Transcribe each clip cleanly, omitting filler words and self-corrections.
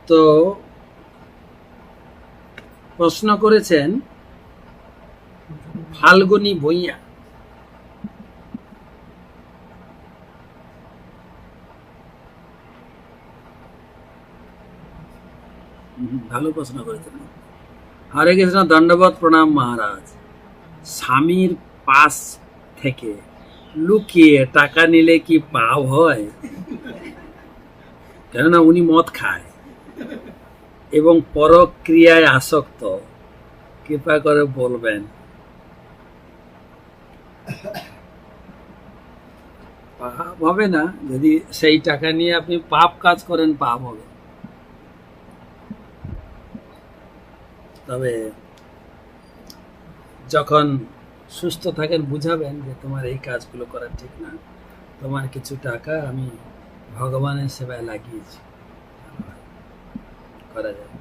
তো প্রশ্ন করেছেন ফাল্গুনী ভূঁইয়া। ভালো প্রশ্ন করেছেন। হরে কৃষ্ণ, দণ্ডবত প্রণাম মহারাজ। স্বামীর পাশ থেকে লুকিয়ে টাকা নিলে কি পাপ হয়? কেননা উনি মদ খায় এবং পরক্রিয়ায় আসক্ত। কৃপা করে বলবেন। পাপ হবে না, যদি সেই টাকা নিয়ে আপনি পাপ কাজ করেন পাপ হবে। তবে যখন সুস্থ থাকেন বুঝাবেন যে তোমার এই কাজগুলো করা ঠিক না, তোমার কিছু টাকা আমি ভগবানের সেবায় লাগিয়েছি, করা যায়।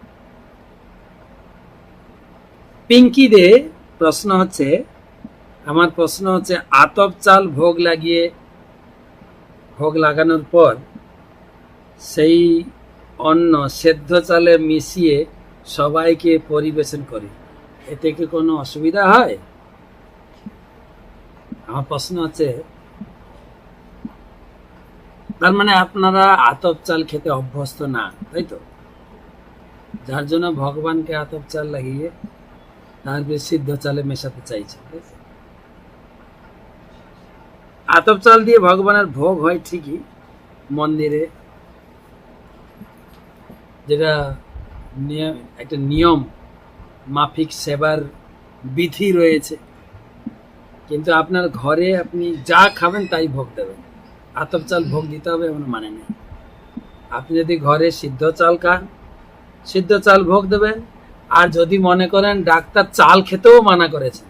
পিঙ্কি দে প্রশ্ন হচ্ছে, আমার প্রশ্ন হচ্ছে আতপ চাল ভোগ লাগানোর পর সেই অন্ন সেদ্ধ চালে মিশিয়ে সবাইকে পরিবেশন করি, এতে কি কোনো অসুবিধা হয়? আমার প্রশ্ন হচ্ছে, তার মানে আপনারা আতপ চাল খেতে অভ্যস্ত না, তাই তো? যার জন্য ভগবানকে আতপ চাল লাগিয়ে তারপরে সিদ্ধ চালে মেশাতে চাইছে। আতপ চাল দিয়ে ভগবানের ভোগ হয় ঠিকই মন্দিরে, যেটা একটা নিয়ম মাফিক সেবার বিধি রয়েছে, কিন্তু আপনার ঘরে আপনি যা খাবেন তাই ভোগ দেবেন। আতপ চাল ভোগ দিতে হবে এমন মানে নেই। আপনি যদি ঘরে সিদ্ধ চাল খান, সিদ্ধ চাল ভোগ দেবেন। আর যদি মনে করেন ডাক্তার চাল খেতেও মানা করেছেন,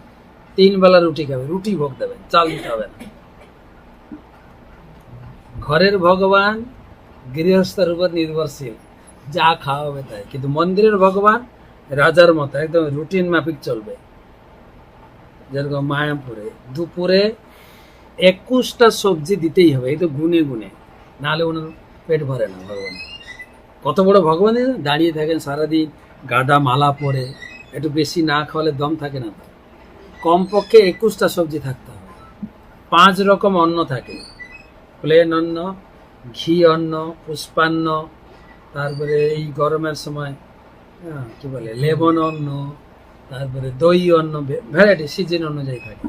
3 বেলা রুটি খাবে, রুটি ভোগ দেবেন, চাল দিতে হবে না। ঘরের ভগবান গৃহস্থের উপর নির্ভরশীল, যা খাওয়া হবে তাই। কিন্তু মন্দিরের ভগবান রাজার মতো একদম রুটিন মাফিক চলবে। যেরকম মায়াপুরে দুপুরে 21টা সবজি দিতেই হবে, এই তো গুনে গুনে, নাহলে ওনার পেট ভরে না। ভগবান কত বড় ভগবান, দাঁড়িয়ে থাকেন সারাদিন, গাদা মালা পরে, একটু বেশি না খাওয়ালে দম থাকে না। কমপক্ষে 21টা সবজি থাকতে হবে। 5 রকম অন্ন থাকে, প্লেন অন্ন, ঘি অন্ন, পুষ্পান্ন, তারপরে এই গরমের সময় কি বলে লেমন অন্ন, তারপরে দই অন্ন, ভ্যারাইটি সিজন অনুযায়ী থাকে।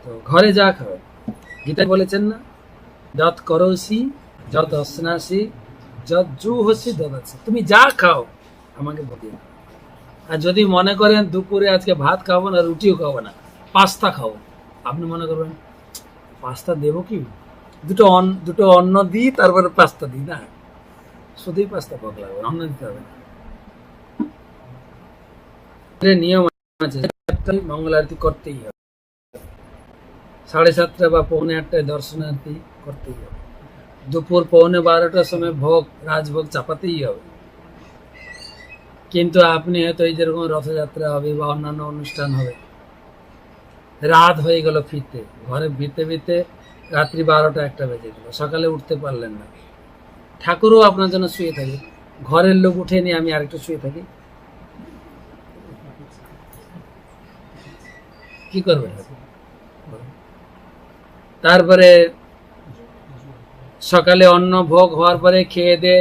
তো ঘরে যা খাবে, গীতায় বলেছেন না, যত করসি যত অশ্নাসি যত জু হসি দদাচ্ছি, তুমি যা খাও আমাকে বলি। আর যদি মনে করেন দুপুরে আজকে ভাত খাবো না, রুটিও খাবো না, পাস্তা খাবো, আপনি মনে করবেন পাস্তা দেবো কি, দুটো অন্ন দিই তারপরে পাস্তা দিই না, শুধুই পাস্তা ভোগ লাগবে, অন্ন দিতে হবে না। নিয়ম আছে, মঙ্গল আরতি করতেই হবে, 7:30 বা 7:45 দর্শনার্থী করতেই হবে, দুপুর 11:45 সময় ভোগ রাজভোগ চাপাতেই হবে। কিন্তু আপনি হয়তো এই যেরকম রথযাত্রা হবে বা অন্যান্য অনুষ্ঠান হবে, রাত হয়ে গেল ফিরতে, ঘরে ফিরতে রাত্রি 12টা-1টা বেজে গেল, সকালে উঠতে পারলেন না, ঠাকুরও আপনার জন্য শুয়ে থাকে, ঘরের লোক উঠে নিয়ে আমি আরেকটু শুয়ে থাকি, কি করবে ঠাকুর? তারপরে সকালে অন্ন ভোগ হওয়ার পরে খেয়ে দে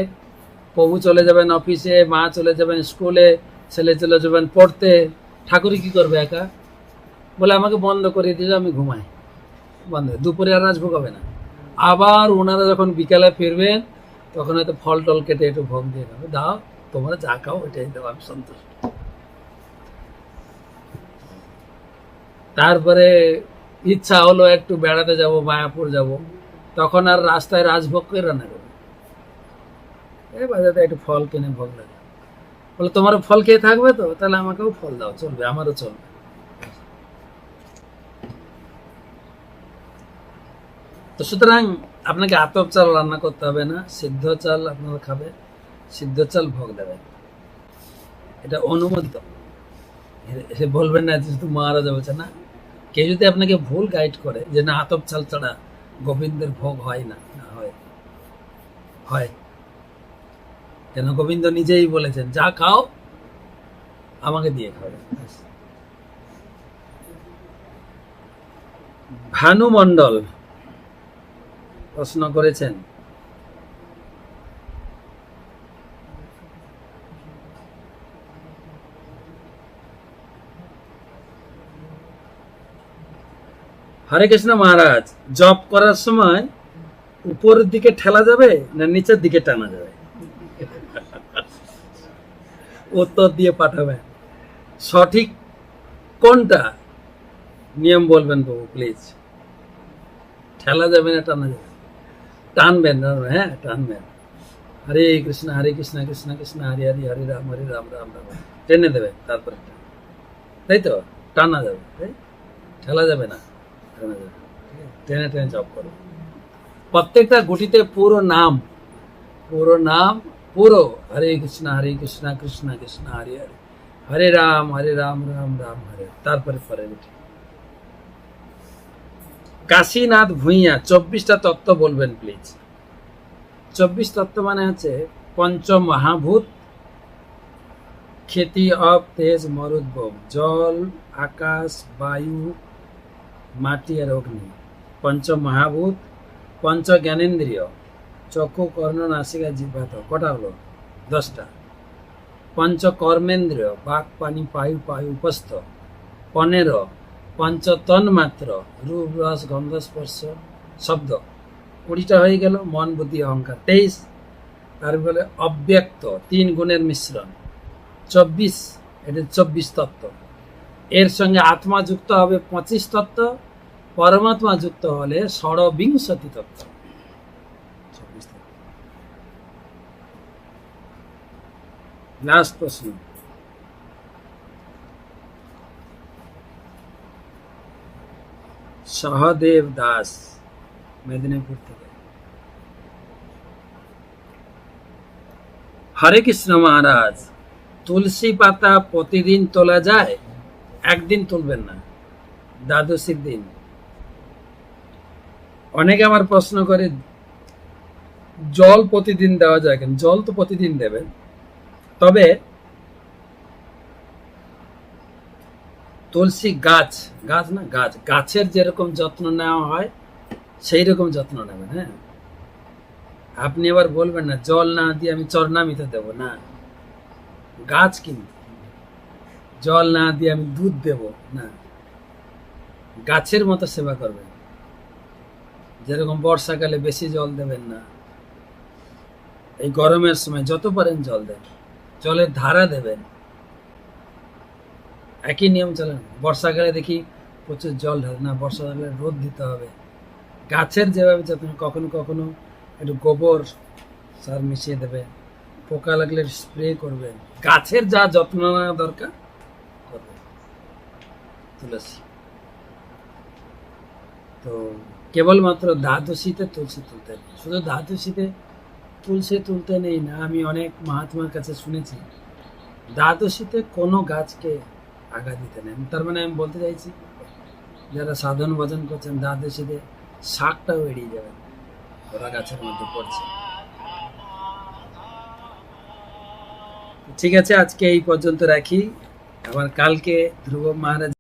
প্রভু চলে যাবেন অফিসে, মা চলে যাবেন স্কুলে, ছেলে চলে যাবেন পড়তে, ঠাকুরই কি করবে একা? বলে আমাকে বন্ধ করে দিয়ে আমি ঘুমাই, বন্ধ। দুপুরে আর রাজভোগ হবে না। আবার ওনারা যখন বিকালে ফিরবেন তখন হয়তো ফল টল কেটে একটু ভোগ দিয়ে দেবে, দাও তোমরা যা খাও এটাই দাও, আমি সন্তুষ্ট। তারপরে ইচ্ছা হলো একটু বেড়াতে যাব, মায়াপুর যাব, তখন আর রাস্তায় রাজভোগ করে রান্না করবে, এই বাজারে একটু ফল কিনে ভোগ লাগে। বলে তোমার ফল খেয়ে থাকবে তো, তাহলে আমাকেও ফল দাও, চলবে, আমারও চলবে। তো সুতরাং আপনাকে আতপ চাল রান্না করতে হবে না, সিদ্ধ চাল আপনারা খাবে, সিদ্ধ চাল ভোগ দেবেন, এটা অনুমোদিত। সে বলবেন না যেহেতু মহারাজা বলছে না। কেউ যদি আপনাকে ভুল গাইড করে যে না আতপ চাল ছাড়া গোবিন্দের ভোগ হয় না, হয়, কেন গোবিন্দ নিজেই বলেছেন যা খাও আমাকে দিয়ে খাবে। ভানু মণ্ডল প্রশ্ন করেছেন, হরে কৃষ্ণ মহারাজ, জপ করার সময় উপরের দিকে ঠেলা যাবে না নিচের দিকে টানা যাবে? উত্তর দিয়ে পাঠাবেন। সঠিক কোনটা নিয়ম বলবেন বাবু প্লিজ। ঠেলা যাবে না টানা যাবে? টানবেন, হ্যাঁ টানবেন। হরে কৃষ্ণ কৃষ্ণ কৃষ্ণ হরে হরে, হরে রাম রাম রাম। টেনে দেবে, তারপরে তাই তো টানা যাবে, তাই ঠেলা যাবে না, টানা যাবে। টেনে টেনে জপ করো। প্রত্যেকটা গুটিতে পুরো নাম পুরো হরে কৃষ্ণ কৃষ্ণ কৃষ্ণ হরে হরে, হরে রাম রাম রাম হরে, তারপরে পরে গুটি। কাশীনাথ ভূঁইয়া 24টা তত্ত্ব বলবেন প্লিজ। 24 তত্ত্ব মানে হচ্ছে পঞ্চ মহাভূত, খ্যাতি অব তেজ মরুদ্ভব, জল আকাশ বায়ু মাটি আর অগ্নি। পঞ্চ মহাভূত, পঞ্চ জ্ঞানেন্দ্রিয়, চক্ষু কর্ণ নাসিকা জিহ্বা, কটা হলো? 10টা। পঞ্চ কর্মেন্দ্রিয়, বাক পানি পায়ু পায়ু উপস্থ। 15 পঞ্চ তন্মাত্র, রূপ রস গন্ধ স্পর্শ শব্দ। 20টা হয়ে গেল। মন বুদ্ধি অহংকার 23। তারপরে অব্যক্ত 3 গুণের মিশ্রণ 24। এটা 24 তত্ত্ব। এর সঙ্গে আত্মা যুক্ত হবে 25 তত্ত্ব, পরমাত্মা যুক্ত হলে 26 তত্ত্ব। 26 তত্ত্ব। লাস্ট প্রশ্ন, সহদেব দাস মেদিনীপুর থেকে। হরে কৃষ্ণ মহারাজ, তুলসী পাতা প্রতিদিন তোলা যায়? একদিন তুলবেন না, দ্বাদশীর দিন। অনেকে আমার প্রশ্ন করে জল প্রতিদিন দেওয়া যায় কেন? জল তো প্রতিদিন দেবেন, তবে তুলসী গাছের যেরকম যত্ন নেওয়া হয় সেই রকম যত্ন নেবেন। হ্যাঁ, আপনি আবার বলবেন না জল না দিয়ে আমি চরণামিতে দেব না। গাছ কিন্তু জল না দিয়ে আমি দুধ দেব না, গাছের মতো সেবা করবেন। যেরকম বর্ষাকালে বেশি জল দেবেন না, এই গরমের সময় যত পারেন জল দেন, জলের ধারা দেবেন। একই নিয়ম চলেন। বর্ষাকালে দেখি প্রচুর জল ঢালে না, বর্ষাকালে রোদ দিতে হবে। গাছের যেভাবে যত্ন, কখনো কখনো একটু গোবর সার মিশিয়ে দেবে, পোকা লাগলে স্প্রে করবেন। গাছের যা যত্ন নেওয়া দরকার করবেন। তুলসী তো কেবলমাত্র দ্বাদশীতে তুলসী তুলতে নেই। শুধু দ্বাদশীতে তুলসী তুলতে নেই না, আমি অনেক মহাত্মার কাছে শুনেছি দ্বাদশীতে কোনো গাছকে আগা দিতে নেই। তার মানে আমি বলতে চাইছি যারা সাধন ভজন করছেন দ্বাদশীতে শাকটাও এড়িয়ে যাবেন, ওরা গাছের মধ্যে পড়ছে। ঠিক আছে, আজকে এই পর্যন্ত রাখি। আবার কালকে ধ্রুব মহারাজ